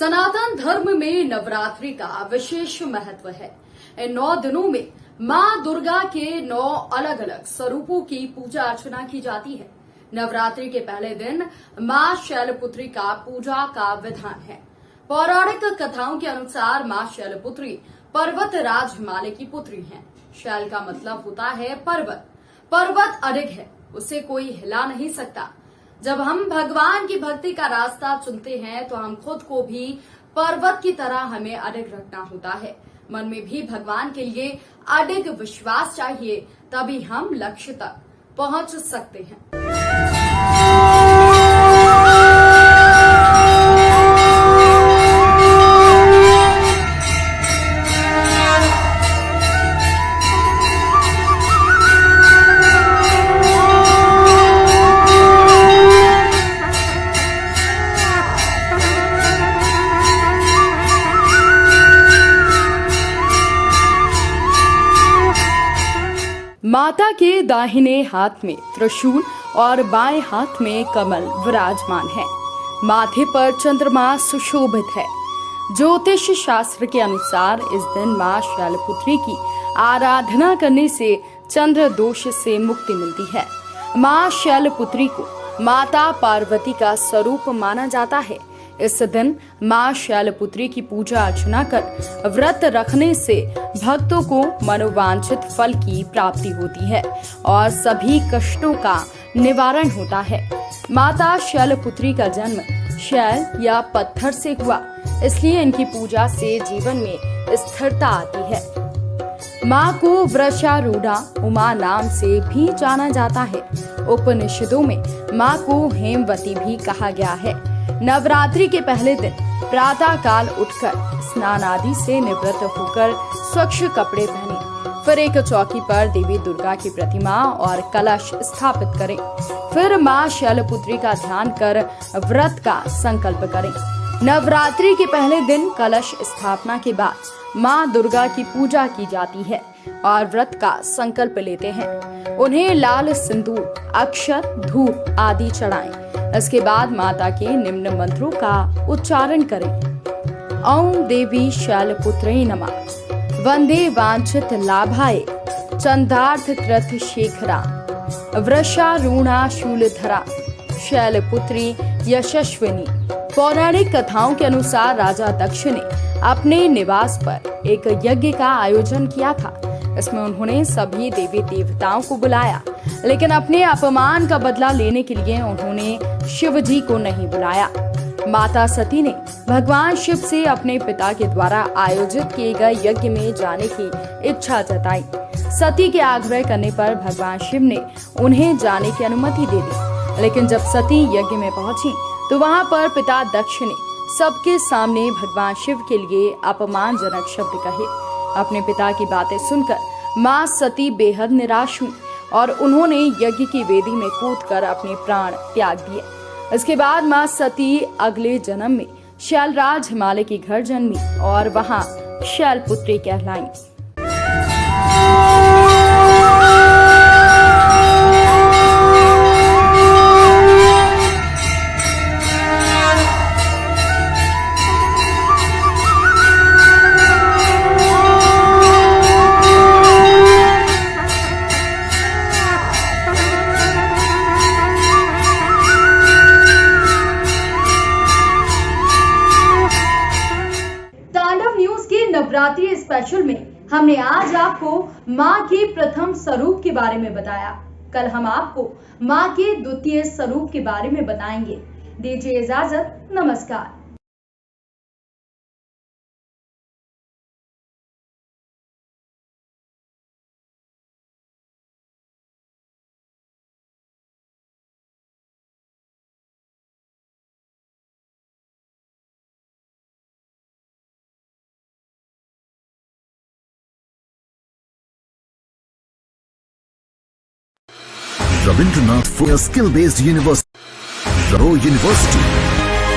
सनातन धर्म में नवरात्रि का विशेष महत्व है। इन 9 दिनों में मां दुर्गा के 9 अलग अलग स्वरूपों की पूजा अर्चना की जाती है। नवरात्रि के पहले दिन मां शैलपुत्री का पूजा का विधान है। पौराणिक कथाओं के अनुसार मां शैलपुत्री पर्वत राज हिमालय की पुत्री हैं। शैल का मतलब होता है पर्वत। पर्वत अडिग है, उसे कोई हिला नहीं सकता। जब हम भगवान की भक्ति का रास्ता चुनते हैं तो हम खुद को भी पर्वत की तरह हमें अडिग रखना होता है। मन में भी भगवान के लिए अडिग विश्वास चाहिए, तभी हम लक्ष्य तक पहुंच सकते हैं। माता के दाहिने हाथ में त्रिशूल और बाएं हाथ में कमल विराजमान है। माथे पर चंद्रमा सुशोभित है। ज्योतिष शास्त्र के अनुसार इस दिन मां शैलपुत्री की आराधना करने से चंद्र दोष से मुक्ति मिलती है। मां शैलपुत्री को माता पार्वती का स्वरूप माना जाता है। इस दिन मां शैलपुत्री की पूजा अर्चना कर व्रत रखने से भक्तों को मनोवांछित फल की प्राप्ति होती है और सभी कष्टों का निवारण होता है। माता शैलपुत्री का जन्म शैल या पत्थर से हुआ, इसलिए इनकी पूजा से जीवन में स्थिरता आती है। मां को वृषारूढ़ा उमा नाम से भी जाना जाता है। उपनिषदों में मां को हेमवती भी कहा गया है। नवरात्रि के पहले दिन प्रातः काल उठकर स्नान आदि से निवृत्त होकर स्वच्छ कपड़े पहने, फिर एक चौकी पर देवी दुर्गा की प्रतिमा और कलश स्थापित करें। फिर मां शैलपुत्री का ध्यान कर व्रत का संकल्प करें। नवरात्रि के पहले दिन कलश स्थापना के बाद मां दुर्गा की पूजा की जाती है और व्रत का संकल्प लेते हैं। उन्हें लाल सिंदूर, अक्षत, धूप आदि चढ़ाएं। इसके बाद माता के निम्न मंत्रों का उच्चारण करें। ओम देवी शैलपुत्रे नमः, वंदे वांछित लाभाय, चंदार्थ कृत शेखरा, वृषारूढ़ा शूलधरा, शैलपुत्री यशस्विनी। पौराणिक कथाओं के अनुसार राजा दक्ष ने अपने निवास पर एक यज्ञ का आयोजन किया था। इसमें उन्होंने सभी देवी देवताओं को बुलाया, लेकिन अपने अपमान का बदला लेने के लिए उन्होंने शिव जी को नहीं बुलाया। माता सती ने भगवान शिव से अपने पिता के द्वारा आयोजित किए गए यज्ञ में जाने की इच्छा जताई। सती के आग्रह करने पर भगवान शिव ने उन्हें जाने की अनुमति दे दी, लेकिन जब सती यज्ञ में पहुंची तो वहां पर पिता दक्ष ने सबके सामने भगवान शिव के लिए अपमानजनक शब्द कहे। अपने पिता की बातें सुनकर मां सती बेहद निराश हुई और उन्होंने यज्ञ की वेदी में कूदकर अपने प्राण त्याग दिए। इसके बाद मां सती अगले जन्म में शैलराज हिमालय के घर जन्मी और वहां शैलपुत्री कहलाई। नवरात्रि स्पेशल में हमने आज आपको मां के प्रथम स्वरूप के बारे में बताया। कल हम आपको मां के द्वितीय स्वरूप के बारे में बताएंगे। दीजिए इजाजत, नमस्कार। Rabindranath for a skill-based university. University.